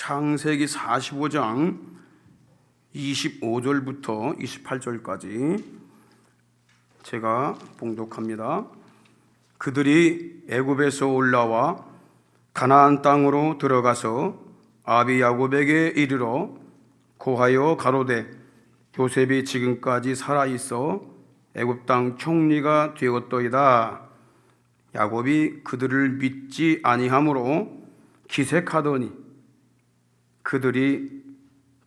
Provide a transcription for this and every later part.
창세기 45장 25절부터 28절까지 제가 봉독합니다. 그들이 애굽에서 올라와 가나안 땅으로 들어가서 아비 야곱에게 이르러 고하여 가로되 요셉이 지금까지 살아있어 애굽 땅 총리가 되었도이다. 야곱이 그들을 믿지 아니하므로 기색하더니 그들이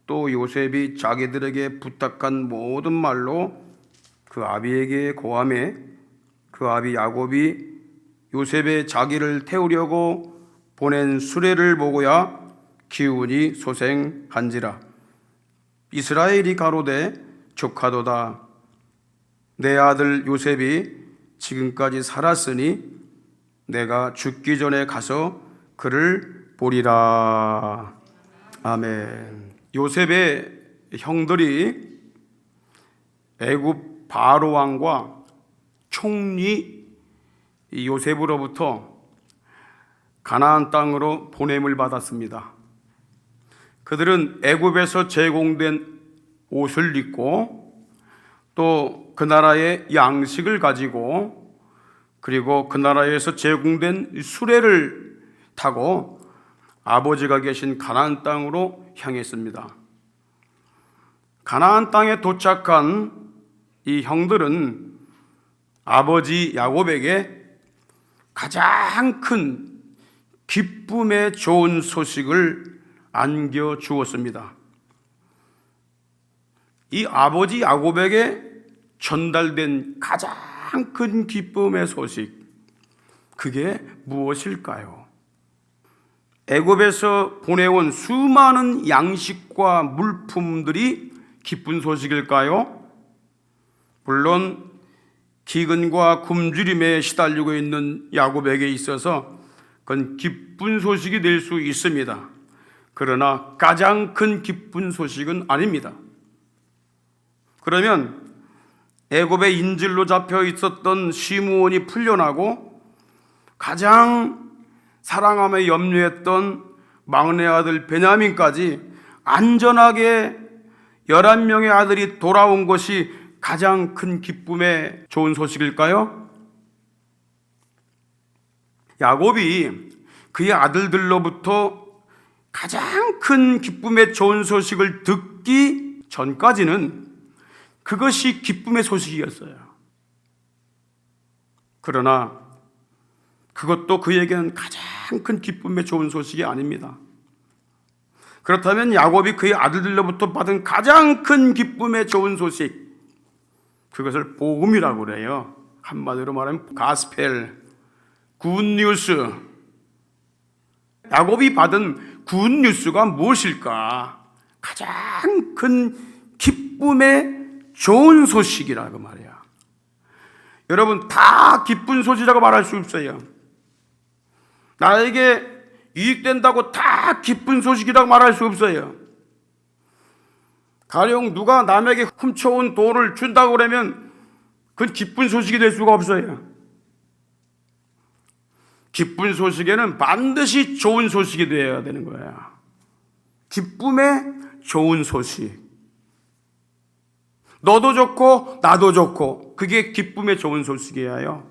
또 요셉이 자기들에게 부탁한 모든 말로 그 아비에게 고하매 그 아비 야곱이 요셉의 자기를 태우려고 보낸 수레를 보고야 기운이 소생한지라. 이스라엘이 가로되 족하도다. 내 아들 요셉이 지금까지 살았으니 내가 죽기 전에 가서 그를 보리라. 아멘. 요셉의 형들이 애굽 바로 왕과 총리 요셉으로부터 가나안 땅으로 보냄을 받았습니다. 그들은 애굽에서 제공된 옷을 입고 또 그 나라의 양식을 가지고 그리고 그 나라에서 제공된 수레를 타고 아버지가 계신 가나안 땅으로 향했습니다. 가나안 땅에 도착한 이 형들은 아버지 야곱에게 가장 큰 기쁨의 좋은 소식을 안겨주었습니다. 이 아버지 야곱에게 전달된 가장 큰 기쁨의 소식, 그게 무엇일까요? 애굽에서 보내온 수많은 양식과 물품들이 기쁜 소식일까요? 물론 기근과 굶주림에 시달리고 있는 야곱에게 있어서 그건 기쁜 소식이 될 수 있습니다. 그러나 가장 큰 기쁜 소식은 아닙니다. 그러면 애굽의 인질로 잡혀 있었던 시므온이 풀려나고 가장 사랑하며 염려했던 막내 아들 베냐민까지 안전하게 11명의 아들이 돌아온 것이 가장 큰 기쁨의 좋은 소식일까요? 야곱이 그의 아들들로부터 가장 큰 기쁨의 좋은 소식을 듣기 전까지는 그것이 기쁨의 소식이었어요. 그러나 그것도 그에게는 가장 큰 기쁨의 좋은 소식이 아닙니다. 그렇다면 야곱이 그의 아들들로부터 받은 가장 큰 기쁨의 좋은 소식, 그것을 복음이라고 그래요. 한마디로 말하면 가스펠, 굿뉴스. 야곱이 받은 굿뉴스가 무엇일까? 가장 큰 기쁨의 좋은 소식이라고 말이야. 여러분, 다 기쁜 소식이라고 말할 수 없어요. 나에게 이익된다고 다 기쁜 소식이라고 말할 수 없어요. 가령 누가 남에게 훔쳐온 돈을 준다고 그러면 그건 기쁜 소식이 될 수가 없어요. 기쁜 소식에는 반드시 좋은 소식이 되어야 되는 거야. 기쁨의 좋은 소식. 너도 좋고 나도 좋고 그게 기쁨의 좋은 소식이에요.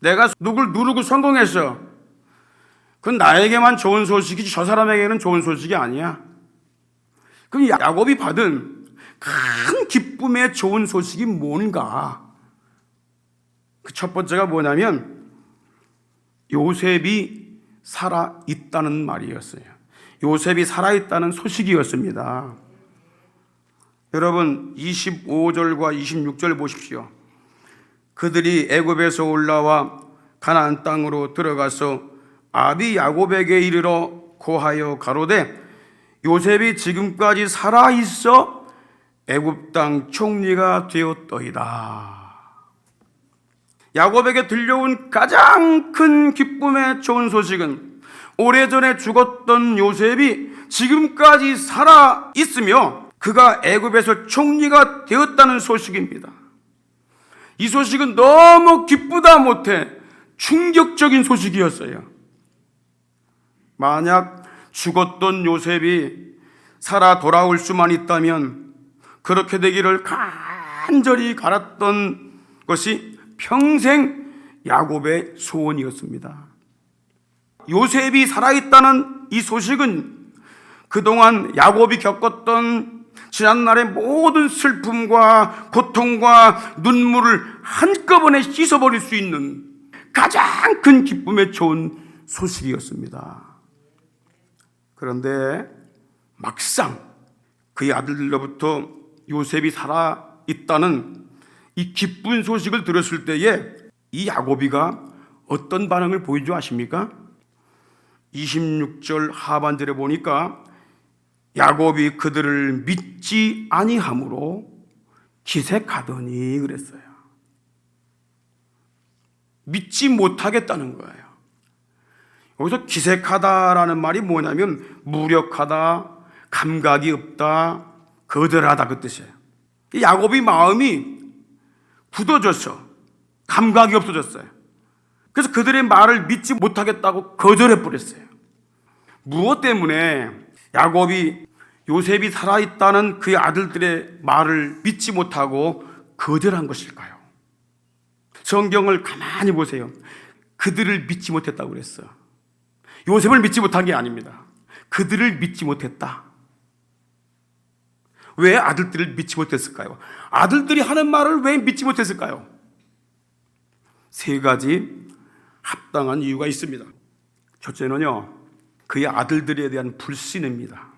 내가 누굴 누르고 성공했어. 그건 나에게만 좋은 소식이지 저 사람에게는 좋은 소식이 아니야. 그럼 야곱이 받은 큰 기쁨의 좋은 소식이 뭔가? 그 첫 번째가 뭐냐면 요셉이 살아있다는 말이었어요. 요셉이 살아있다는 소식이었습니다. 여러분 25절과 26절 보십시오. 그들이 애굽에서 올라와 가나안 땅으로 들어가서 아비 야곱에게 이르러 고하여 가로되 요셉이 지금까지 살아있어 애굽 땅 총리가 되었더이다. 야곱에게 들려온 가장 큰 기쁨의 좋은 소식은 오래전에 죽었던 요셉이 지금까지 살아있으며 그가 애굽에서 총리가 되었다는 소식입니다. 이 소식은 너무 기쁘다 못해 충격적인 소식이었어요. 만약 죽었던 요셉이 살아 돌아올 수만 있다면 그렇게 되기를 간절히 갈았던 것이 평생 야곱의 소원이었습니다. 요셉이 살아있다는 이 소식은 그동안 야곱이 겪었던 지난날의 모든 슬픔과 고통과 눈물을 한꺼번에 씻어버릴 수 있는 가장 큰 기쁨에 좋은 소식이었습니다. 그런데 막상 그의 아들들로부터 요셉이 살아있다는 이 기쁜 소식을 들었을 때에 이 야곱이가 어떤 반응을 보인 줄 아십니까? 26절 하반절에 보니까 야곱이 그들을 믿지 아니함으로 기색하더니 그랬어요. 믿지 못하겠다는 거예요. 여기서 기색하다라는 말이 뭐냐면 무력하다, 감각이 없다, 거절하다 그 뜻이에요. 야곱이 마음이 굳어졌어. 감각이 없어졌어요. 그래서 그들의 말을 믿지 못하겠다고 거절해 버렸어요. 무엇 때문에 야곱이 요셉이 살아있다는 그의 아들들의 말을 믿지 못하고 거절한 것일까요? 성경을 가만히 보세요. 그들을 믿지 못했다고 그랬어요. 요셉을 믿지 못한 게 아닙니다. 그들을 믿지 못했다. 왜 아들들을 믿지 못했을까요? 아들들이 하는 말을 왜 믿지 못했을까요? 세 가지 합당한 이유가 있습니다. 첫째는요, 그의 아들들에 대한 불신입니다.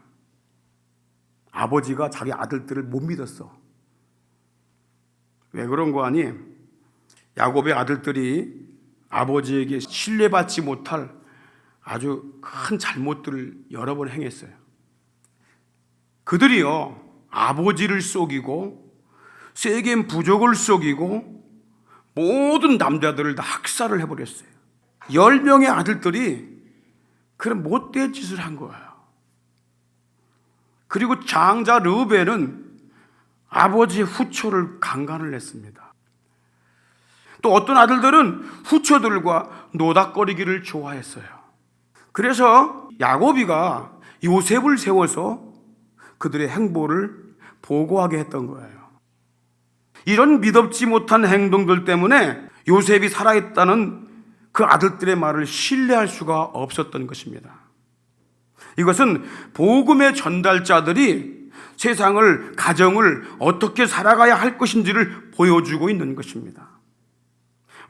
아버지가 자기 아들들을 못 믿었어. 왜 그런 거 아니? 야곱의 아들들이 아버지에게 신뢰받지 못할 아주 큰 잘못들을 여러 번 행했어요. 그들이요, 아버지를 속이고 세겜 부족을 속이고 모든 남자들을 다 학살을 해버렸어요. 10명의 아들들이 그런 못된 짓을 한 거예요. 그리고 장자 르우벤은 아버지의 후초를 강간을 했습니다. 또 어떤 아들들은 후초들과 노닥거리기를 좋아했어요. 그래서 야곱이가 요셉을 세워서 그들의 행보를 보고하게 했던 거예요. 이런 믿음지 못한 행동들 때문에 요셉이 살아있다는 그 아들들의 말을 신뢰할 수가 없었던 것입니다. 이것은 복음의 전달자들이 세상을, 가정을 어떻게 살아가야 할 것인지를 보여주고 있는 것입니다.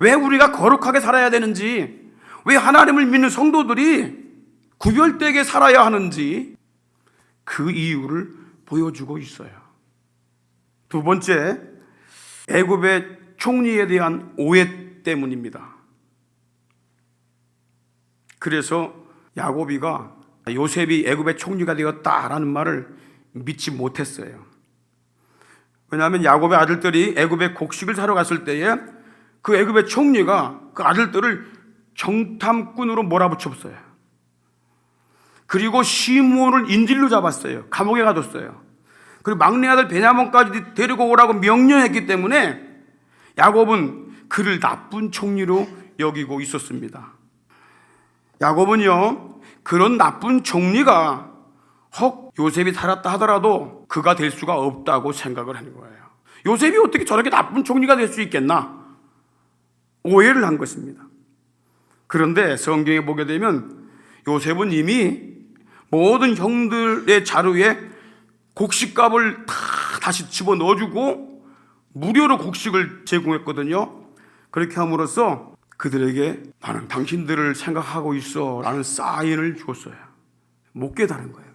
왜 우리가 거룩하게 살아야 되는지, 왜 하나님을 믿는 성도들이 구별되게 살아야 하는지 그 이유를 보여주고 있어요. 두 번째, 애굽의 총리에 대한 오해 때문입니다. 그래서 야곱이가 요셉이 애굽의 총리가 되었다라는 말을 믿지 못했어요. 왜냐하면 야곱의 아들들이 애굽의 곡식을 사러 갔을 때에 그 애굽의 총리가 그 아들들을 정탐꾼으로 몰아붙였어요. 그리고 시므온을 인질로 잡았어요. 감옥에 가뒀어요. 그리고 막내 아들 베냐민까지 데리고 오라고 명령했기 때문에 야곱은 그를 나쁜 총리로 여기고 있었습니다. 야곱은요, 그런 나쁜 총리가 혹 요셉이 살았다 하더라도 그가 될 수가 없다고 생각을 하는 거예요. 요셉이 어떻게 저렇게 나쁜 총리가 될 수 있겠나? 오해를 한 것입니다. 그런데 성경에 보게 되면 요셉은 이미 모든 형들의 자루에 곡식값을 다 다시 집어넣어주고 무료로 곡식을 제공했거든요. 그렇게 함으로써 그들에게 나는 당신들을 생각하고 있어 라는 사인을 줬어요. 못 깨달은 거예요.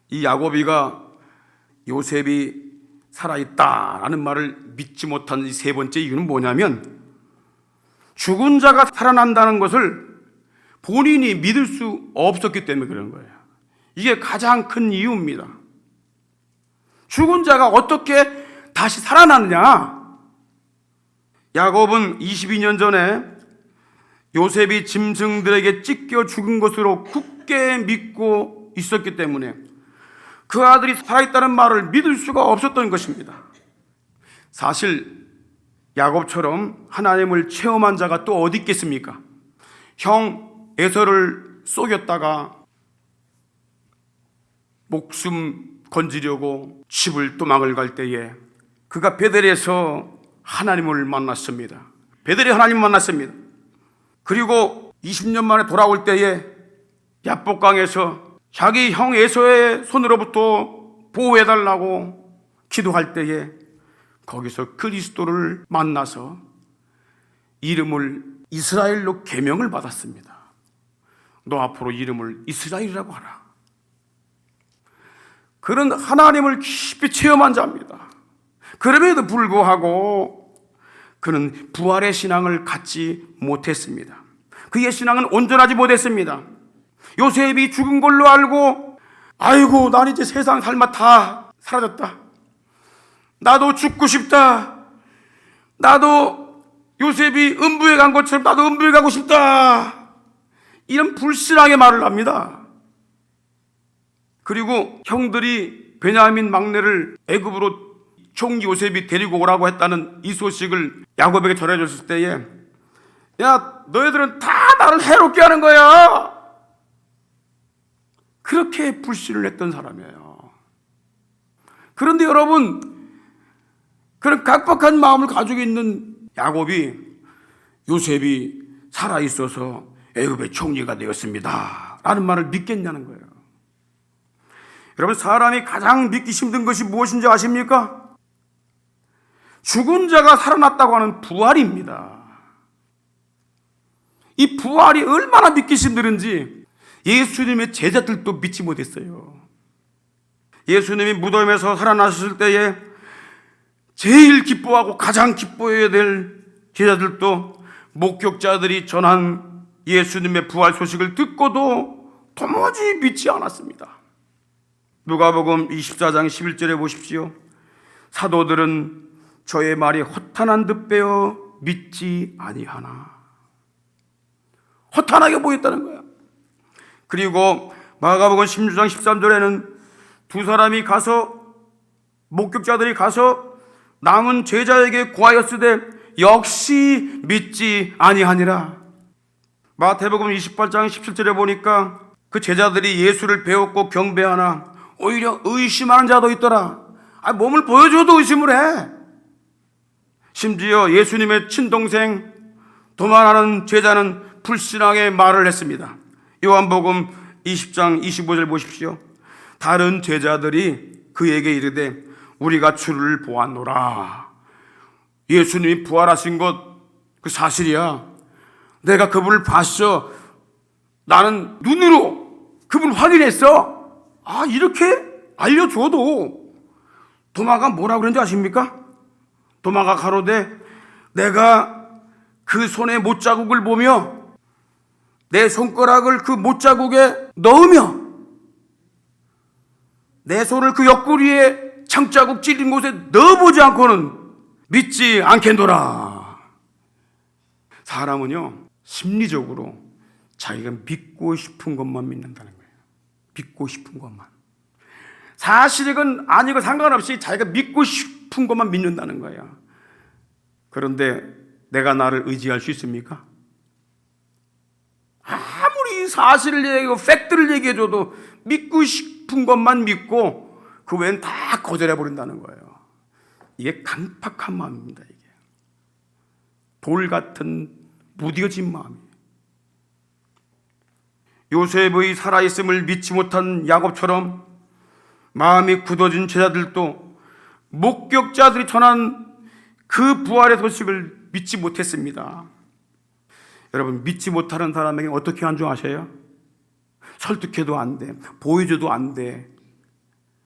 이 야곱이가 요셉이 살아있다라는 말을 믿지 못한 이 세 번째 이유는 뭐냐면 죽은 자가 살아난다는 것을 본인이 믿을 수 없었기 때문에 그런 거예요. 이게 가장 큰 이유입니다. 죽은 자가 어떻게 다시 살아났느냐? 야곱은 22년 전에 요셉이 짐승들에게 찢겨 죽은 것으로 굳게 믿고 있었기 때문에 그 아들이 살아있다는 말을 믿을 수가 없었던 것입니다. 사실 야곱처럼 하나님을 체험한 자가 또 어디 있겠습니까? 형 에서를 속였다가 목숨 건지려고 집을 도망을 갈 때에 그가 베델에서 하나님을 만났습니다. 베델에 하나님을 만났습니다. 그리고 20년 만에 돌아올 때에 야복강에서 자기 형 에서의 손으로부터 보호해달라고 기도할 때에 거기서 그리스도를 만나서 이름을 이스라엘로 계명을 받았습니다. 너 앞으로 이름을 이스라엘이라고 하라. 그런 하나님을 깊이 체험한 자입니다. 그럼에도 불구하고 그는 부활의 신앙을 갖지 못했습니다. 그의 신앙은 온전하지 못했습니다. 요셉이 죽은 걸로 알고 아이고 난 이제 세상 삶아 다 사라졌다. 나도 죽고 싶다. 나도 요셉이 음부에 간 것처럼 나도 음부에 가고 싶다. 이런 불신앙의 말을 합니다. 그리고 형들이 베냐민 막내를 애굽으로 총리 요셉이 데리고 오라고 했다는 이 소식을 야곱에게 전해줬을 때에 야 너희들은 다 나를 해롭게 하는 거야. 그렇게 불신을 했던 사람이에요. 그런데 여러분 그런 각박한 마음을 가지고 있는 야곱이 요셉이 살아있어서 애굽의 총리가 되었습니다 라는 말을 믿겠냐는 거예요. 여러분 사람이 가장 믿기 힘든 것이 무엇인지 아십니까? 죽은 자가 살아났다고 하는 부활입니다. 이 부활이 얼마나 믿기 힘든지 예수님의 제자들도 믿지 못했어요. 예수님이 무덤에서 살아나셨을 때에 제일 기뻐하고 가장 기뻐해야 될 제자들도 목격자들이 전한 예수님의 부활 소식을 듣고도 도무지 믿지 않았습니다. 누가복음 24장 11절에 보십시오. 사도들은 저의 말이 허탄한 듯 빼어 믿지 아니하나. 허탄하게 보였다는 거야. 그리고 마가복음 16장 13절에는 두 사람이 가서 목격자들이 가서 남은 제자에게 구하였으되 역시 믿지 아니하니라. 마태복음 28장 17절에 보니까 그 제자들이 예수를 배웠고 경배하나 오히려 의심하는 자도 있더라. 몸을 보여줘도 의심을 해. 심지어 예수님의 친동생 도마라는 제자는 불신앙의 말을 했습니다. 요한복음 20장 25절 보십시오. 다른 제자들이 그에게 이르되 우리가 주를 보았노라. 예수님이 부활하신 것 그 사실이야. 내가 그분을 봤어. 나는 눈으로 그분을 확인했어. 이렇게 알려줘도 도마가 뭐라고 그랬는지 아십니까? 도마가 가로되 내가 그 손의 못자국을 보며 내 손가락을 그 못자국에 넣으며 내 손을 그 옆구리에 창자국 찔린 곳에 넣어보지 않고는 믿지 않겠노라. 사람은요 심리적으로 자기가 믿고 싶은 것만 믿는다는 거예요. 믿고 싶은 것만. 사실이건 아니건 상관없이 자기가 믿고 싶은 것만 믿는다는 거예요. 그런데 내가 나를 의지할 수 있습니까? 아무리 사실을 얘기하고 팩트를 얘기해줘도 믿고 싶은 것만 믿고 그 외엔 다 거절해버린다는 거예요. 이게 강팍한 마음입니다. 이게 돌 같은 무뎌진 마음이에요. 요셉의 살아있음을 믿지 못한 야곱처럼 마음이 굳어진 제자들도 목격자들이 전한 그 부활의 소식을 믿지 못했습니다. 여러분 믿지 못하는 사람에게 어떻게 한정하셔요? 설득해도 안 돼. 보여줘도 안 돼.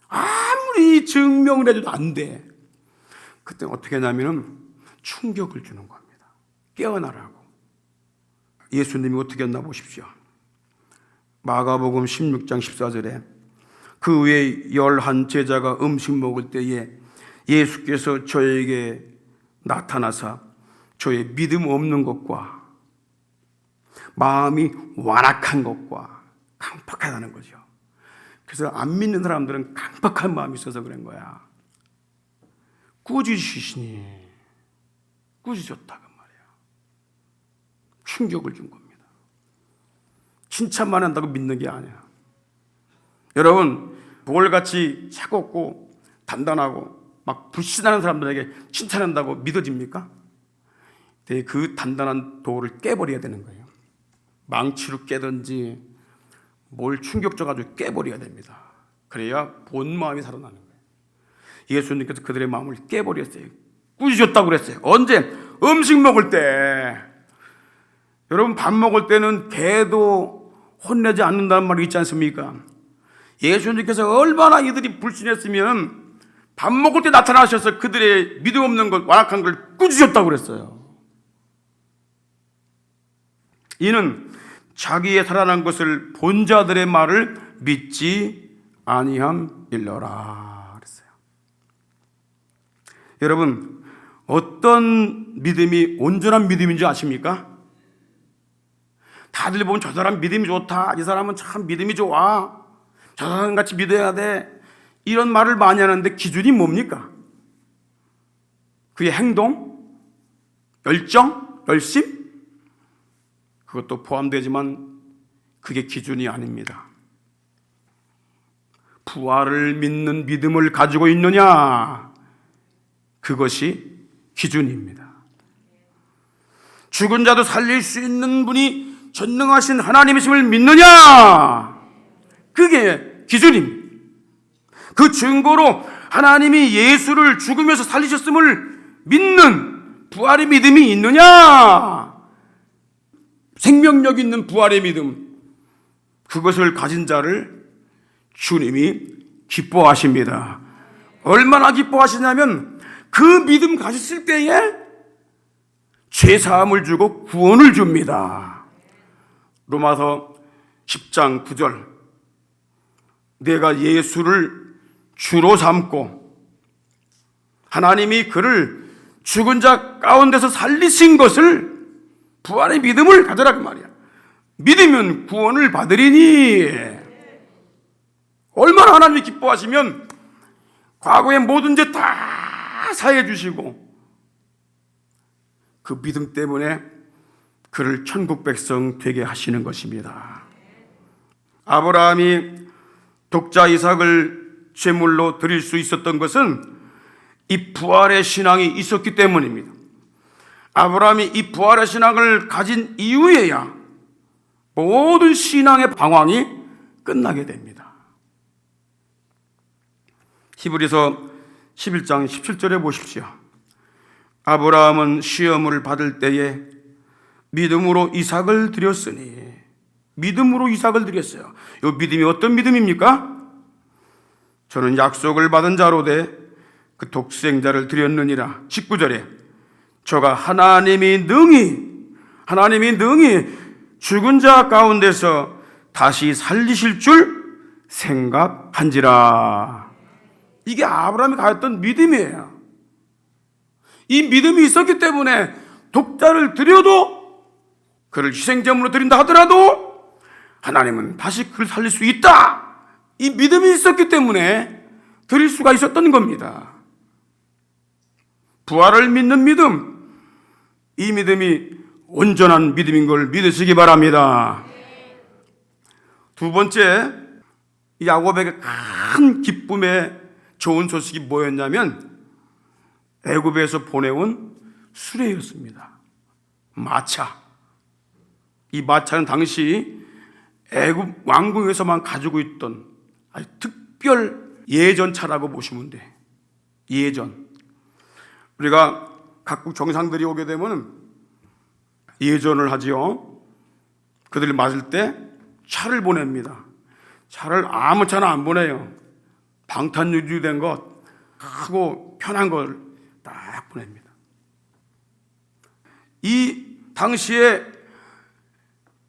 아무리 증명을 해줘도 안 돼. 그때 어떻게 하냐면 충격을 주는 겁니다. 깨어나라고. 예수님이 어떻게 했나 보십시오. 마가복음 16장 14절에 그 외에 11 제자가 음식 먹을 때에 예수께서 저에게 나타나사 저의 믿음 없는 것과 마음이 완악한 것과 강팍하다는 거죠. 그래서 안 믿는 사람들은 강팍한 마음이 있어서 그런 거야. 꾸짖으시니 꾸짖었다 그 말이야. 충격을 준 겁니다. 칭찬만 한다고 믿는 게 아니야. 여러분, 돌같이 차갑고 단단하고 막 불신하는 사람들에게 칭찬한다고 믿어집니까? 그 단단한 돌을 깨버려야 되는 거예요. 망치로 깨든지 뭘 충격 줘가지고 깨버려야 됩니다. 그래야 본 마음이 살아나는 거예요. 예수님께서 그들의 마음을 깨버렸어요. 꾸짖었다고 그랬어요. 언제? 음식 먹을 때. 여러분, 밥 먹을 때는 개도 혼내지 않는다는 말이 있지 않습니까? 예수님께서 얼마나 이들이 불신했으면 밥 먹을 때 나타나셔서 그들의 믿음 없는 것, 완악한 걸 꾸짖었다고 그랬어요. 이는 자기의 살아난 것을 본 자들의 말을 믿지 아니함일러라 그랬어요. 여러분, 어떤 믿음이 온전한 믿음인지 아십니까? 다들 보면 저 사람 믿음이 좋다, 이 사람은 참 믿음이 좋아, 저 사람 같이 믿어야 돼, 이런 말을 많이 하는데 기준이 뭡니까? 그의 행동, 열정, 열심? 그것도 포함되지만 그게 기준이 아닙니다. 부활을 믿는 믿음을 가지고 있느냐, 그것이 기준입니다. 죽은 자도 살릴 수 있는 분이 전능하신 하나님이심을 믿느냐, 그게 기준입니다. 그 증거로 하나님이 예수를 죽으면서 살리셨음을 믿는 부활의 믿음이 있느냐, 생명력 있는 부활의 믿음, 그것을 가진 자를 주님이 기뻐하십니다. 얼마나 기뻐하시냐면 그 믿음 가졌을 때에 죄사함을 주고 구원을 줍니다. 로마서 10장 9절, 내가 예수를 주로 삼고 하나님이 그를 죽은 자 가운데서 살리신 것을 부활의 믿음을 가져라 그 말이야. 믿으면 구원을 받으리니. 얼마나 하나님이 기뻐하시면 과거의 모든 죄 다 사해 주시고 그 믿음 때문에 그를 천국 백성 되게 하시는 것입니다. 아브라함이 독자 이삭을 제물로 드릴 수 있었던 것은 이 부활의 신앙이 있었기 때문입니다. 아브라함이 이 부활의 신앙을 가진 이후에야 모든 신앙의 방황이 끝나게 됩니다. 히브리서 11장 17절에 보십시오. 아브라함은 시험을 받을 때에 믿음으로 이삭을 드렸으니, 믿음으로 이삭을 드렸어요. 이 믿음이 어떤 믿음입니까? 저는 약속을 받은 자로되 그 독생자를 드렸느니라. 19절에 저가 하나님이 능히 죽은 자 가운데서 다시 살리실 줄 생각한지라. 이게 아브라함이 가졌던 믿음이에요. 이 믿음이 있었기 때문에 독자를 드려도, 그를 희생제물로 드린다 하더라도 하나님은 다시 그를 살릴 수 있다, 이 믿음이 있었기 때문에 드릴 수가 있었던 겁니다. 부활을 믿는 믿음, 이 믿음이 온전한 믿음인 걸 믿으시기 바랍니다. 두 번째, 야곱에게 큰 기쁨의 좋은 소식이 뭐였냐면 애굽에서 보내온 수레였습니다. 마차. 이 마차는 당시 애굽 왕궁에서만 가지고 있던 아주 특별 예전차라고 보시면 돼. 예전. 우리가 각국 정상들이 오게 되면 예전을 하지요. 그들이 맞을 때 차를 보냅니다. 차를 아무 차나 안 보내요. 방탄유리된 것, 크고 편한 걸 딱 보냅니다. 이 당시에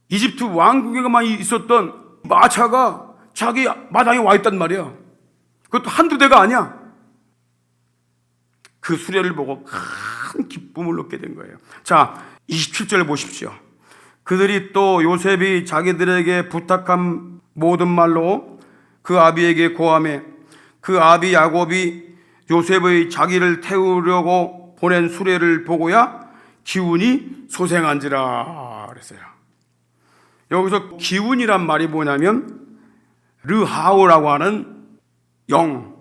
이집트 왕국에만 있었던 마차가 자기 마당에 와 있단 말이에요. 그것도 한두 대가 아니야. 그 수레를 보고 큰 기쁨을 얻게 된 거예요. 자, 27절 보십시오. 그들이 또 요셉이 자기들에게 부탁한 모든 말로 그 아비에게 고하매 그 아비 야곱이 요셉의 자기를 태우려고 보낸 수레를 보고야 기운이 소생한지라 그랬어요. 여기서 기운이란 말이 뭐냐면 르하오라고 하는 영,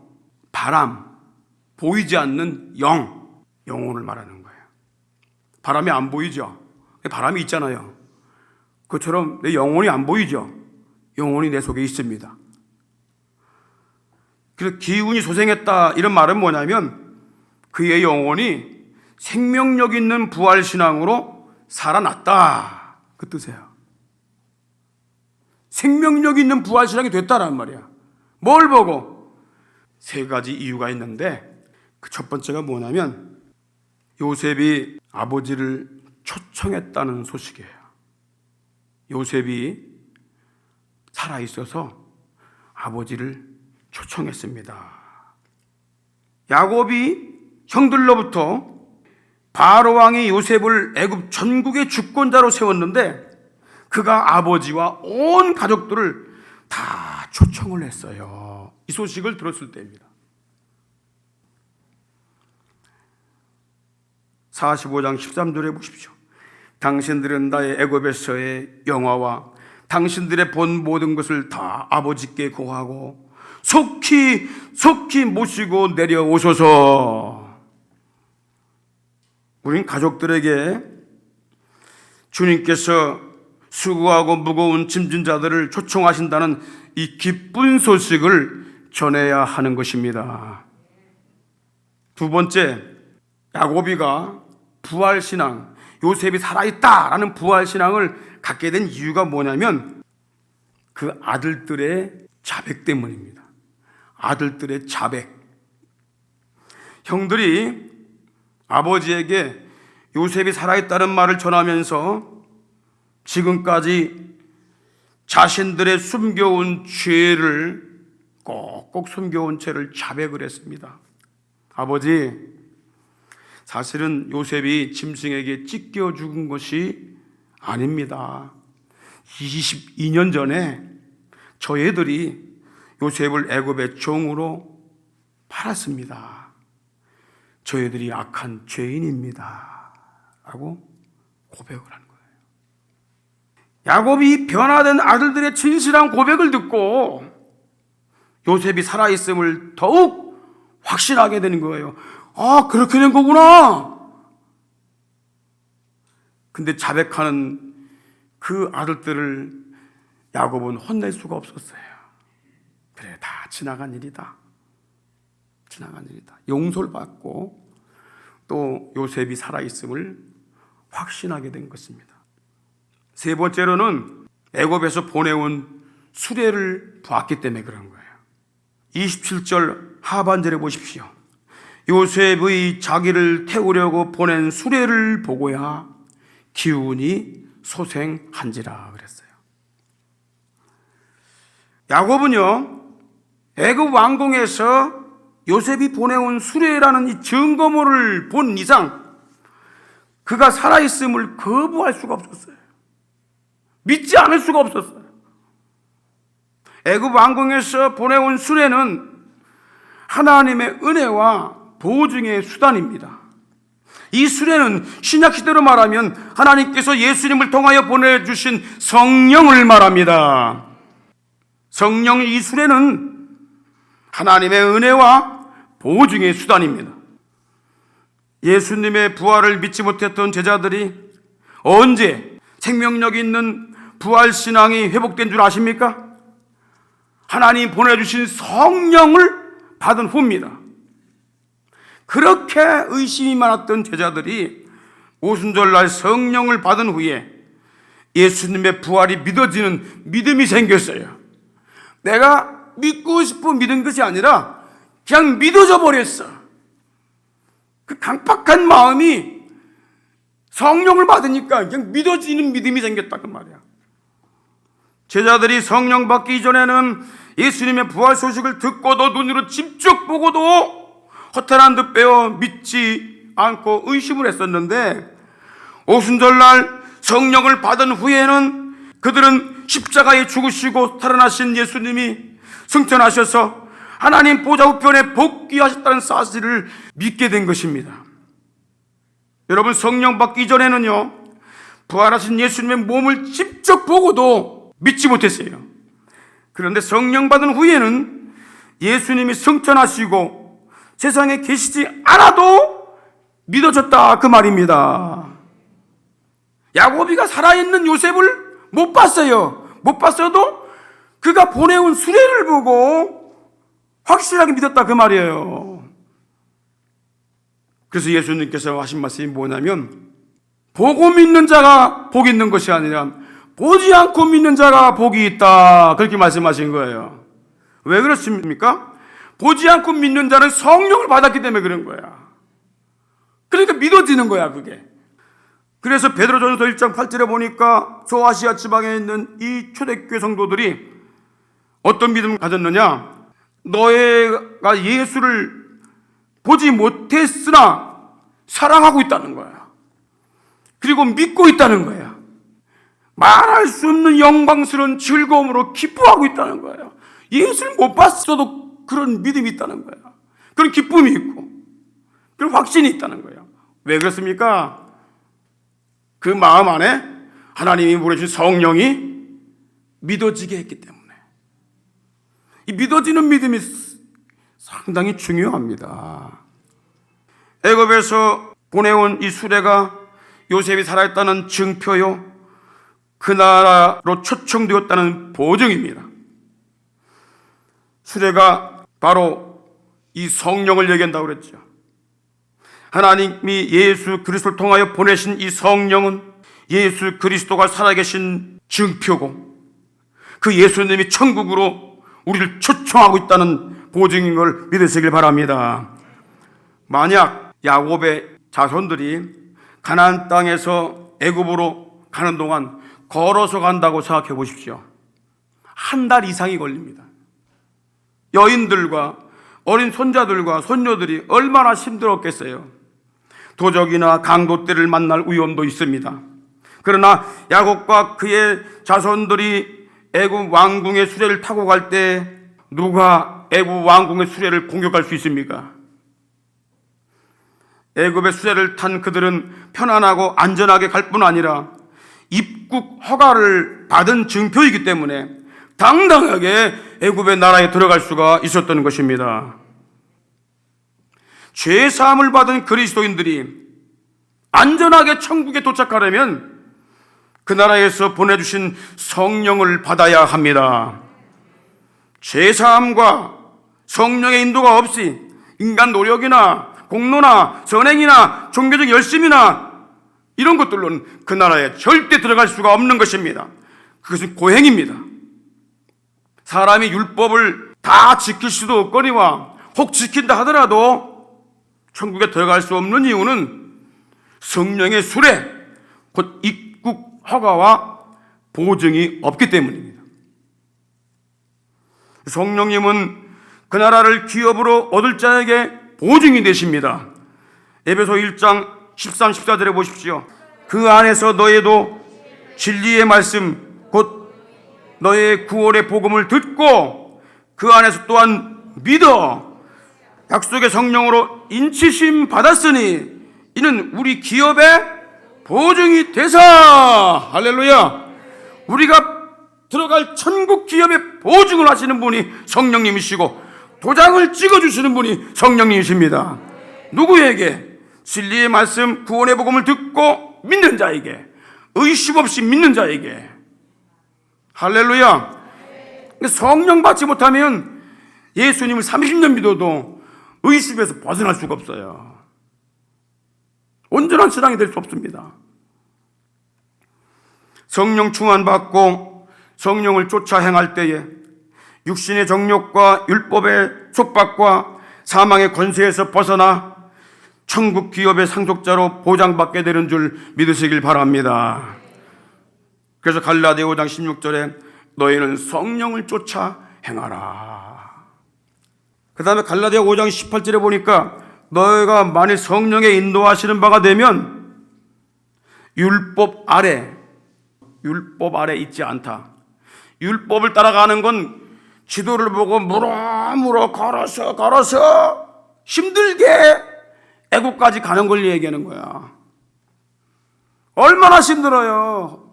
바람, 보이지 않는 영혼을 말하는 거예요. 바람이 안 보이죠? 바람이 있잖아요. 그처럼 내 영혼이 안 보이죠? 영혼이 내 속에 있습니다. 그래서 기운이 소생했다 이런 말은 뭐냐면 그의 영혼이 생명력 있는 부활신앙으로 살아났다 그 뜻이에요. 생명력 있는 부활신앙이 됐다라는 말이야. 뭘 보고? 세 가지 이유가 있는데 그 첫 번째가 뭐냐면 요셉이 아버지를 초청했다는 소식이에요. 요셉이 살아있어서 아버지를 초청했습니다. 야곱이 형들로부터 바로 왕이 요셉을 애굽 전국의 주권자로 세웠는데 그가 아버지와 온 가족들을 다 초청을 했어요. 이 소식을 들었을 때입니다. 45장 13절에 보십시오. 당신들은 나의 애굽에서의 영화와 당신들의 본 모든 것을 다 아버지께 고하고 속히 모시고 내려오소서. 우린 가족들에게 주님께서 수고하고 무거운 짐진 자들을 초청하신다는 이 기쁜 소식을 전해야 하는 것입니다. 두 번째, 야곱이가 부활신앙, 요셉이 살아있다라는 부활신앙을 갖게 된 이유가 뭐냐면 그 아들들의 자백 때문입니다. 아들들의 자백. 형들이 아버지에게 요셉이 살아있다는 말을 전하면서 지금까지 자신들의 숨겨온 죄를 꼭꼭 숨겨온 죄를 자백을 했습니다. 아버지, 사실은 요셉이 짐승에게 찢겨 죽은 것이 아닙니다. 22년 전에 저희들이 요셉을 애굽의 종으로 팔았습니다. 저희들이 악한 죄인입니다. 라고 고백을 한 거예요. 야곱이 변화된 아들들의 진실한 고백을 듣고 요셉이 살아있음을 더욱 확신하게 되는 거예요. 아, 그렇게 된 거구나. 근데 자백하는 그 아들들을 야곱은 혼낼 수가 없었어요. 그래, 다 지나간 일이다. 지나간 일이다. 용서를 받고 또 요셉이 살아있음을 확신하게 된 것입니다. 세 번째로는 애굽에서 보내온 수레를 보았기 때문에 그런 거예요. 27절 하반절에 보십시오. 요셉의 자기를 태우려고 보낸 수레를 보고야 기운이 소생한지라 그랬어요. 야곱은요, 애굽 왕궁에서 요셉이 보내온 수레라는 이 증거물을 본 이상 그가 살아있음을 거부할 수가 없었어요. 믿지 않을 수가 없었어요. 애굽 왕궁에서 보내온 수레는 하나님의 은혜와 보증의 수단입니다. 이 수레는 신약시대로 말하면 하나님께서 예수님을 통하여 보내주신 성령을 말합니다. 성령, 이 수레는 하나님의 은혜와 보증의 수단입니다. 예수님의 부활을 믿지 못했던 제자들이 언제 생명력 있는 부활신앙이 회복된 줄 아십니까? 하나님 보내주신 성령을 받은 후입니다. 그렇게 의심이 많았던 제자들이 오순절날 성령을 받은 후에 예수님의 부활이 믿어지는 믿음이 생겼어요. 내가 믿고 싶어 믿은 것이 아니라 그냥 믿어져 버렸어. 그 강팍한 마음이 성령을 받으니까 그냥 믿어지는 믿음이 생겼다 그 말이야. 제자들이 성령 받기 이전에는 예수님의 부활 소식을 듣고도 눈으로 직접 보고도 허탄한 듯 빼어 믿지 않고 의심을 했었는데 오순절날 성령을 받은 후에는 그들은 십자가에 죽으시고 살아나신 예수님이 승천하셔서 하나님 보좌 우편에 복귀하셨다는 사실을 믿게 된 것입니다. 여러분, 성령 받기 이전에는요, 부활하신 예수님의 몸을 직접 보고도 믿지 못했어요. 그런데 성령 받은 후에는 예수님이 승천하시고 세상에 계시지 않아도 믿어졌다 그 말입니다. 야곱이가 살아있는 요셉을 못 봤어요. 못 봤어도 그가 보내온 수레를 보고 확실하게 믿었다 그 말이에요. 그래서 예수님께서 하신 말씀이 뭐냐면, 보고 믿는 자가 복이 있는 것이 아니라 보지 않고 믿는 자가 복이 있다, 그렇게 말씀하신 거예요. 왜 그렇습니까? 보지 않고 믿는 자는 성령을 받았기 때문에 그런 거야. 그러니까 믿어지는 거야 그게. 그래서 베드로전서 1장 8절에 보니까 소아시아 지방에 있는 이 초대교회 성도들이 어떤 믿음을 가졌느냐, 너희가 예수를 보지 못했으나 사랑하고 있다는 거야. 그리고 믿고 있다는 거야. 말할 수 없는 영광스러운 즐거움으로 기뻐하고 있다는 거예요. 예수를 못 봤어도 그런 믿음이 있다는 거야. 그런 기쁨이 있고 그런 확신이 있다는 거예요. 왜 그렇습니까? 그 마음 안에 하나님이 보내주신 성령이 믿어지게 했기 때문에. 이 믿어지는 믿음이 상당히 중요합니다. 애굽에서 보내온 이 수레가 요셉이 살아있다는 증표요, 그 나라로 초청되었다는 보증입니다. 수레가 바로 이 성령을 얘기한다고 그랬죠. 하나님이 예수 그리스도를 통하여 보내신 이 성령은 예수 그리스도가 살아계신 증표고, 그 예수님이 천국으로 우리를 초청하고 있다는 보증인 걸 믿으시길 바랍니다. 만약 야곱의 자손들이 가나안 땅에서 애굽으로 가는 동안 걸어서 간다고 생각해 보십시오. 한 달 이상이 걸립니다. 여인들과 어린 손자들과 손녀들이 얼마나 힘들었겠어요. 도적이나 강도떼를 만날 위험도 있습니다. 그러나 야곱과 그의 자손들이 애굽 왕궁의 수레를 타고 갈 때 누가 애굽 왕궁의 수레를 공격할 수 있습니까? 애굽의 수레를 탄 그들은 편안하고 안전하게 갈 뿐 아니라 입국 허가를 받은 증표이기 때문에 당당하게 애굽의 나라에 들어갈 수가 있었던 것입니다. 죄 사함을 받은 그리스도인들이 안전하게 천국에 도착하려면 그 나라에서 보내주신 성령을 받아야 합니다. 죄 사함과 성령의 인도가 없이 인간 노력이나 공로나 선행이나 종교적 열심이나 이런 것들로는 그 나라에 절대 들어갈 수가 없는 것입니다. 그것은 고행입니다. 사람이 율법을 다 지킬 수도 없거니와 혹 지킨다 하더라도 천국에 들어갈 수 없는 이유는 성령의 수레, 곧 입국 허가와 보증이 없기 때문입니다. 성령님은 그 나라를 기업으로 얻을 자에게 보증이 되십니다. 에베소 1장 13, 14절에 보십시오. 그 안에서 너희도 진리의 말씀 곧 너의 구원의 복음을 듣고 그 안에서 또한 믿어 약속의 성령으로 인치심 받았으니 이는 우리 기업의 보증이 되사. 할렐루야. 우리가 들어갈 천국 기업의 보증을 하시는 분이 성령님이시고 도장을 찍어주시는 분이 성령님이십니다. 누구에게? 진리의 말씀 구원의 복음을 듣고 믿는 자에게, 의심 없이 믿는 자에게. 할렐루야. 성령 받지 못하면 예수님을 30년 믿어도 의심에서 벗어날 수가 없어요. 온전한 신앙이 될 수 없습니다. 성령 충만받고 성령을 쫓아 행할 때에 육신의 정욕과 율법의 속박과 사망의 권세에서 벗어나 천국 기업의 상속자로 보장받게 되는 줄 믿으시길 바랍니다. 그래서 갈라디아 5장 16절에 너희는 성령을 쫓아 행하라. 그 다음에 갈라디아 5장 18절에 보니까 너희가 만일 성령의 인도하시는 바가 되면 율법 아래 있지 않다. 율법을 따라가는 건 지도를 보고 물어 걸어서 힘들게 애국까지 가는 걸 얘기하는 거야. 얼마나 힘들어요.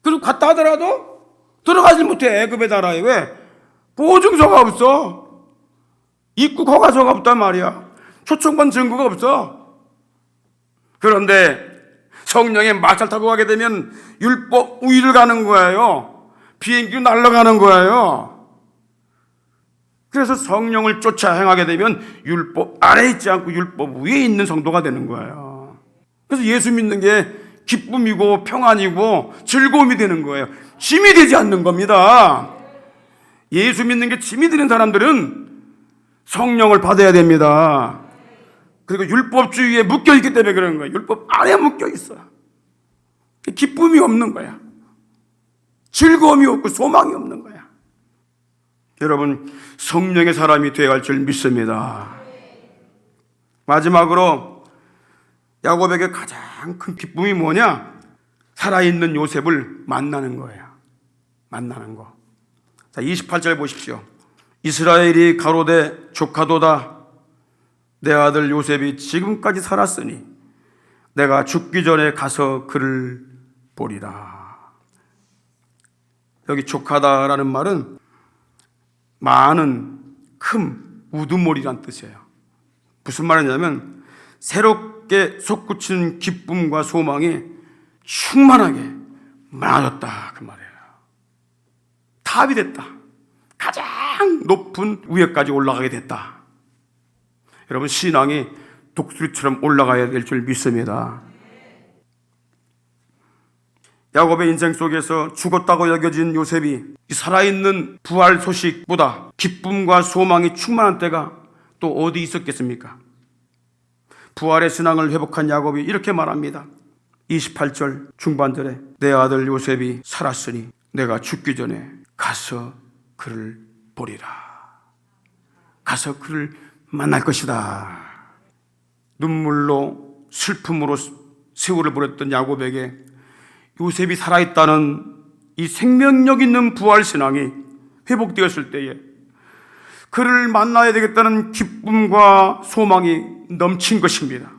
그리고 갔다 하더라도 들어가질 못해. 애굽의 나라에. 왜? 보증서가 없어. 입국 허가서가 없단 말이야. 초청반 증거가 없어. 그런데 성령에 마찰 타고 가게 되면 율법 위를 가는 거예요. 비행기 날아가는 거예요. 그래서 성령을 쫓아 행하게 되면 율법 아래에 있지 않고 율법 위에 있는 성도가 되는 거예요. 그래서 예수 믿는 게 기쁨이고 평안이고 즐거움이 되는 거예요. 짐이 되지 않는 겁니다. 예수 믿는 게 짐이 되는 사람들은 성령을 받아야 됩니다. 그리고 율법주의에 묶여있기 때문에 그런 거예요. 율법 안에 묶여있어. 기쁨이 없는 거야. 즐거움이 없고 소망이 없는 거야. 여러분, 성령의 사람이 되어야 할 줄 믿습니다. 마지막으로 야곱에게 가장 큰 기쁨이 뭐냐? 살아있는 요셉을 만나는 거예요. 만나는 거. 자, 28절 보십시오. 이스라엘이 가로되 조카도다. 내 아들 요셉이 지금까지 살았으니 내가 죽기 전에 가서 그를 보리라. 여기 조카다라는 말은 많은, 큰, 우두머리란 뜻이에요. 무슨 말이냐면 새롭게 솟구치는 기쁨과 소망이 충만하게 많아졌다 그 말이에요. 탑이 됐다. 가장 높은 위에까지 올라가게 됐다. 여러분, 신앙이 독수리처럼 올라가야 될 줄 믿습니다. 야곱의 인생 속에서 죽었다고 여겨진 요셉이 살아있는 부활 소식보다 기쁨과 소망이 충만한 때가 또 어디 있었겠습니까? 부활의 신앙을 회복한 야곱이 이렇게 말합니다. 28절 중반절에 내 아들 요셉이 살았으니 내가 죽기 전에 가서 그를 보리라. 가서 그를 만날 것이다. 눈물로 슬픔으로 세월을 보냈던 야곱에게 요셉이 살아있다는 이 생명력 있는 부활신앙이 회복되었을 때에 그를 만나야 되겠다는 기쁨과 소망이 넘친 것입니다.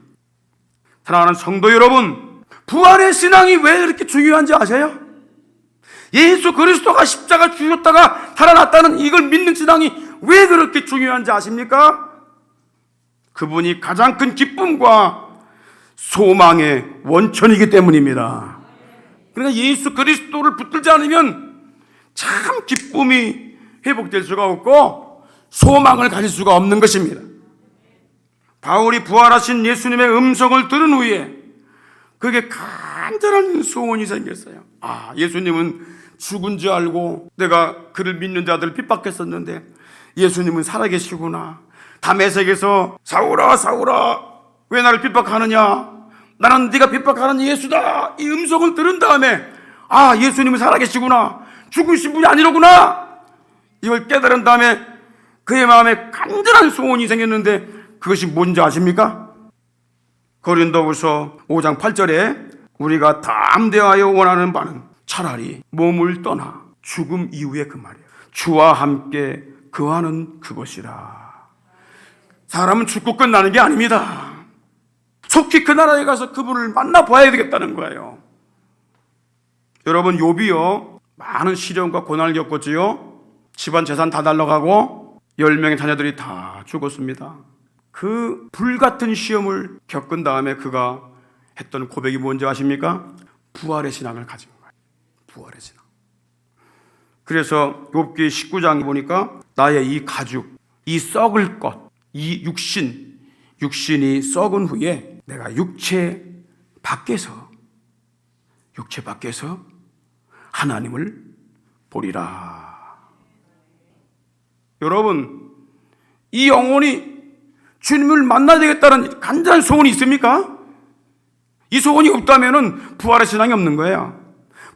사랑하는 성도 여러분, 부활의 신앙이 왜 이렇게 중요한지 아세요? 예수 그리스도가 십자가 죽었다가 살아났다는 이걸 믿는 신앙이 왜 그렇게 중요한지 아십니까? 그분이 가장 큰 기쁨과 소망의 원천이기 때문입니다. 그러니까 예수 그리스도를 붙들지 않으면 참 기쁨이 회복될 수가 없고 소망을 가질 수가 없는 것입니다. 바울이 부활하신 예수님의 음성을 들은 후에 그게 간절한 소원이 생겼어요. 아, 예수님은 죽은 줄 알고 내가 그를 믿는 자들을 핍박했었는데 예수님은 살아계시구나. 다메섹에서 사울아 사울아 왜 나를 핍박하느냐, 나는 네가 핍박하는 예수다, 이 음성을 들은 다음에 아, 예수님은 살아계시구나, 죽으신 분이 아니로구나, 이걸 깨달은 다음에 그의 마음에 간절한 소원이 생겼는데 그것이 뭔지 아십니까? 고린도후서 5장 8절에 우리가 담대하여 원하는 바는 차라리 몸을 떠나 죽음 이후에 그 말이에요. 주와 함께 거하는 그것이라. 사람은 죽고 끝나는 게 아닙니다. 속히 그 나라에 가서 그분을 만나봐야 되겠다는 거예요. 여러분, 욥이요 많은 시련과 고난을 겪었지요. 집안 재산 다 날라가고 10명의 자녀들이 다 죽었습니다. 그 불같은 시험을 겪은 다음에 그가 했던 고백이 뭔지 아십니까? 부활의 신앙을 가진 거예요. 부활의 신앙. 그래서 욥기 19장에 보니까 나의 이 가죽, 이 썩을 것, 이 육신이 썩은 후에 내가 육체 밖에서 하나님을 보리라. 여러분, 이 영혼이 주님을 만나야 되겠다는 간절한 소원이 있습니까? 이 소원이 없다면 부활의 신앙이 없는 거예요.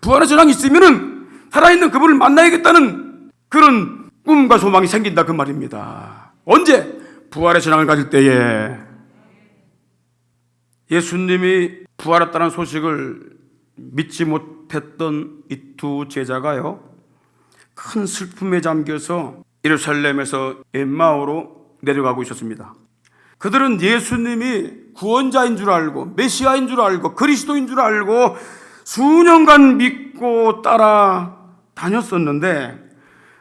부활의 신앙이 있으면 살아있는 그분을 만나야겠다는 그런 꿈과 소망이 생긴다 그 말입니다. 언제? 부활의 신앙을 가질 때에. 예수님이 부활했다는 소식을 믿지 못했던 이 두 제자가요 큰 슬픔에 잠겨서 예루살렘에서 엠마오로 내려가고 있었습니다. 그들은 예수님이 구원자인 줄 알고 메시아인 줄 알고 그리스도인 줄 알고 수년간 믿고 따라 다녔었는데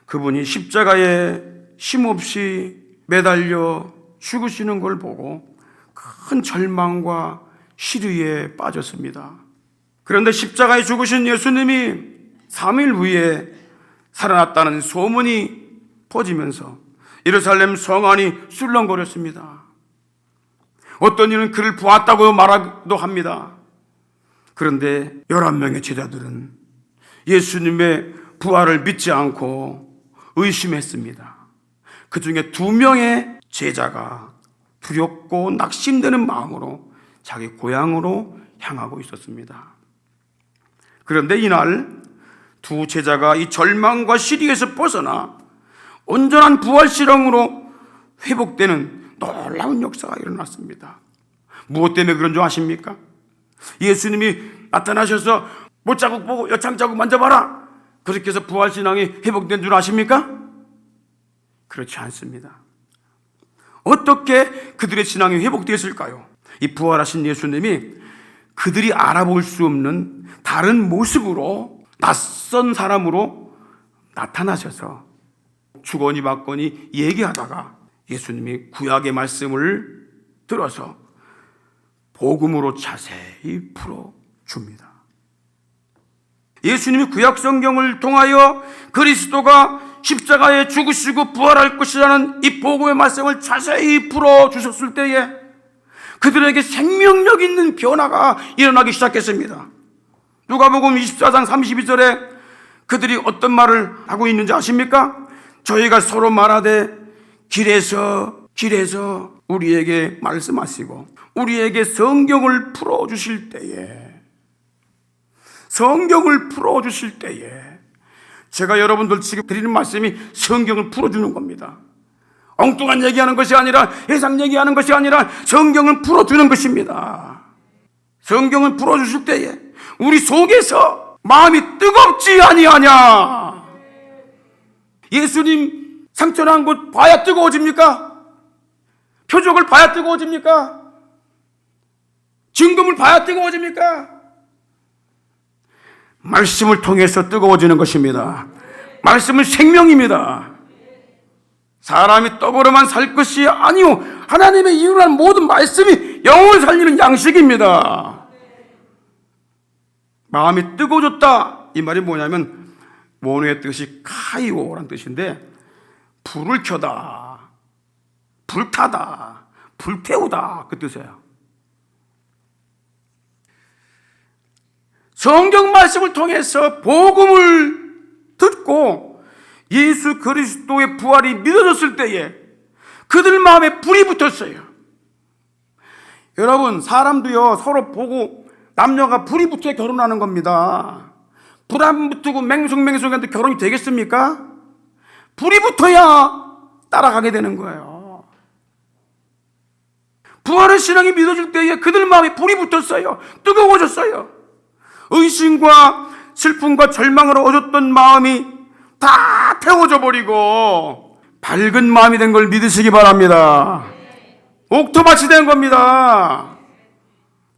그분이 십자가에 힘없이 매달려 죽으시는 걸 보고 큰 절망과 시리에 빠졌습니다. 그런데 십자가에 죽으신 예수님이 3일 후에 살아났다는 소문이 퍼지면서 예루살렘 성 안이 술렁거렸습니다. 어떤 이는 그를 보았다고 말하기도 합니다. 그런데 11명의 제자들은 예수님의 부활을 믿지 않고 의심했습니다. 그 중에 2명의 제자가 두렵고 낙심되는 마음으로 자기 고향으로 향하고 있었습니다. 그런데 이날 2 제자가 이 절망과 시리에서 벗어나 온전한 부활 실험으로 회복되는 놀라운 역사가 일어났습니다. 무엇 때문에 그런 줄 아십니까? 예수님이 나타나셔서 못자국 보고 여창자국 만져봐라, 그렇게 해서 부활신앙이 회복된 줄 아십니까? 그렇지 않습니다. 어떻게 그들의 신앙이 회복되었을까요? 이 부활하신 예수님이 그들이 알아볼 수 없는 다른 모습으로 낯선 사람으로 나타나셔서 주거니 받거니 얘기하다가 예수님이 구약의 말씀을 들어서 복음으로 자세히 풀어줍니다. 예수님이 구약 성경을 통하여 그리스도가 십자가에 죽으시고 부활할 것이라는 이 복음의 말씀을 자세히 풀어주셨을 때에 그들에게 생명력 있는 변화가 일어나기 시작했습니다. 누가복음 24장 32절에 그들이 어떤 말을 하고 있는지 아십니까? 저희가 서로 말하되 길에서 우리에게 말씀하시고 우리에게 성경을 풀어주실 때에 제가 여러분들 지금 드리는 말씀이 성경을 풀어주는 겁니다. 엉뚱한 얘기하는 것이 아니라 해상 얘기하는 것이 아니라 성경을 풀어주는 것입니다. 성경을 풀어주실 때에 우리 속에서 마음이 뜨겁지 아니하냐? 예수님 상처난 곳 봐야 뜨거워집니까? 표적을 봐야 뜨거워집니까? 증거물 봐야 뜨거워집니까? 말씀을 통해서 뜨거워지는 것입니다. 말씀은 생명입니다. 사람이 떡으로만 살 것이 아니오 하나님의 이유라는 모든 말씀이 영혼을 살리는 양식입니다. 마음이 뜨거워졌다, 이 말이 뭐냐면 원어의 뜻이 카이오라는 뜻인데 불을 켜다, 불타다, 불태우다, 그 뜻이에요. 성경 말씀을 통해서 복음을 듣고 예수 그리스도의 부활이 믿어졌을 때에 그들 마음에 불이 붙었어요. 여러분, 사람도요 서로 보고 남녀가 불이 붙어야 결혼하는 겁니다. 불 안 붙고 맹숭맹숭한테 결혼이 되겠습니까? 불이 붙어야 따라가게 되는 거예요. 부활의 신앙이 믿어질 때에 그들 마음에 불이 붙었어요. 뜨거워졌어요. 의심과 슬픔과 절망으로 어졌던 마음이 다 태워져 버리고 밝은 마음이 된 걸 믿으시기 바랍니다. 옥토밭이 된 겁니다.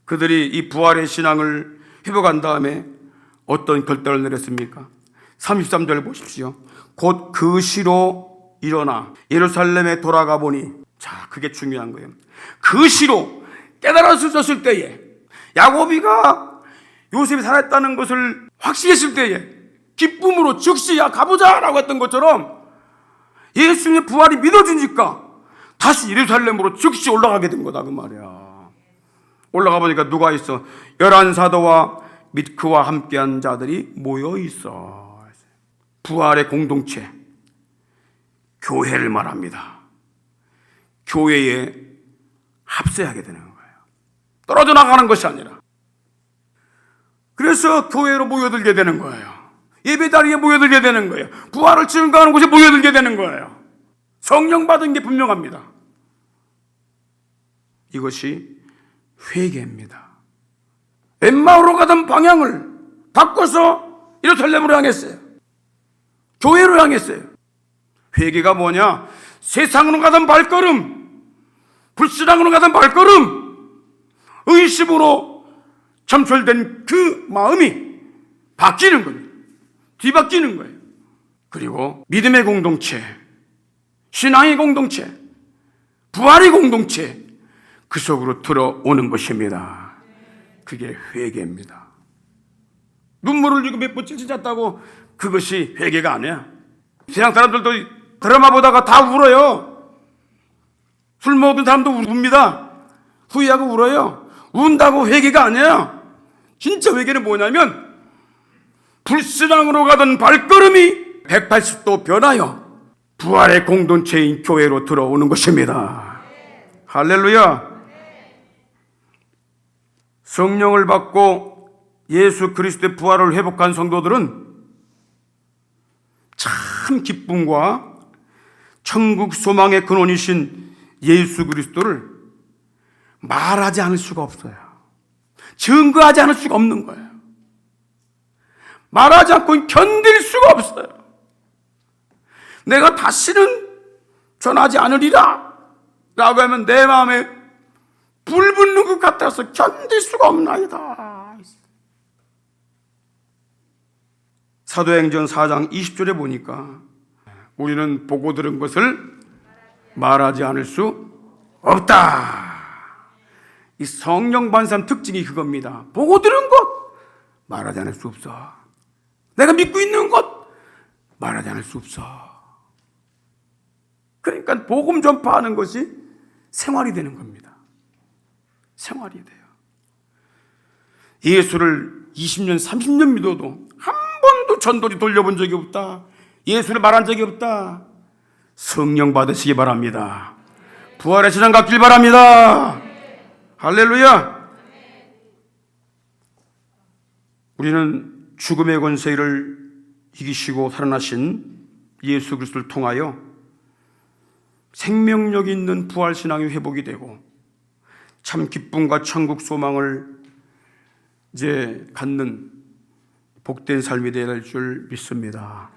그들이 이 부활의 신앙을 회복한 다음에 어떤 결단을 내렸습니까? 33절 보십시오. 곧 그 시로 일어나 예루살렘에 돌아가 보니, 자, 그게 중요한 거예요. 그 시로 깨달았을 때에, 야곱이가 요셉이 살아있다는 것을 확신했을 때에 기쁨으로 즉시 야 가보자 라고 했던 것처럼 예수님의 부활이 믿어지니까 다시 예루살렘으로 즉시 올라가게 된 거다, 그 말이야. 올라가 보니까 누가 있어? 11사도와 및 그와 함께한 자들이 모여 있어. 부활의 공동체, 교회를 말합니다. 교회에 합세하게 되는 거예요. 떨어져 나가는 것이 아니라. 그래서 교회로 모여들게 되는 거예요. 예배자리에 모여들게 되는 거예요. 부활을 증거하는 곳에 모여들게 되는 거예요. 성령 받은 게 분명합니다. 이것이 회개입니다. 엠마오로 가던 방향을 바꿔서 예루살렘으로 향했어요. 교회로 향했어요. 회개가 뭐냐? 세상으로 가던 발걸음, 불신앙으로 가던 발걸음, 의심으로 점철된 그 마음이 바뀌는 겁니다. 뒤바뀌는 거예요. 그리고 믿음의 공동체, 신앙의 공동체, 부활의 공동체, 그 속으로 들어오는 것입니다. 그게 회개입니다. 눈물을 흘리고 몇 번 찔찔했다고 그것이 회개가 아니야. 세상 사람들도 드라마 보다가 다 울어요. 술 먹은 사람도 웁니다. 후회하고 울어요. 운다고 회개가 아니야. 진짜 회개는 뭐냐면 불신앙으로 가던 발걸음이 180도 변하여 부활의 공동체인 교회로 들어오는 것입니다. 할렐루야. 성령을 받고 예수 그리스도의 부활을 회복한 성도들은 참 기쁨과 천국 소망의 근원이신 예수 그리스도를 말하지 않을 수가 없어요. 증거하지 않을 수가 없는 거예요. 말하지 않고 견딜 수가 없어요. 내가 다시는 전하지 않으리라 라고 하면 내 마음에 불 붙는 것 같아서 견딜 수가 없나이다. 사도행전 4장 20절에 보니까 우리는 보고 들은 것을 말하지 않을 수 없다. 이 성령 반사의 특징이 그겁니다. 보고 들은 것 말하지 않을 수 없어. 내가 믿고 있는 것 말하지 않을 수 없어. 그러니까 복음 전파하는 것이 생활이 되는 겁니다. 생활이 돼요. 예수를 20년, 30년 믿어도 한 번도 전도리 돌려본 적이 없다. 예수를 말한 적이 없다. 성령 받으시기 바랍니다. 부활의 시간 갖길 바랍니다. 할렐루야. 우리는 죽음의 권세를 이기시고 살아나신 예수 그리스도를 통하여 생명력 있는 부활 신앙이 회복이 되고 참 기쁨과 천국 소망을 이제 갖는 복된 삶이 되어야 할 줄 믿습니다.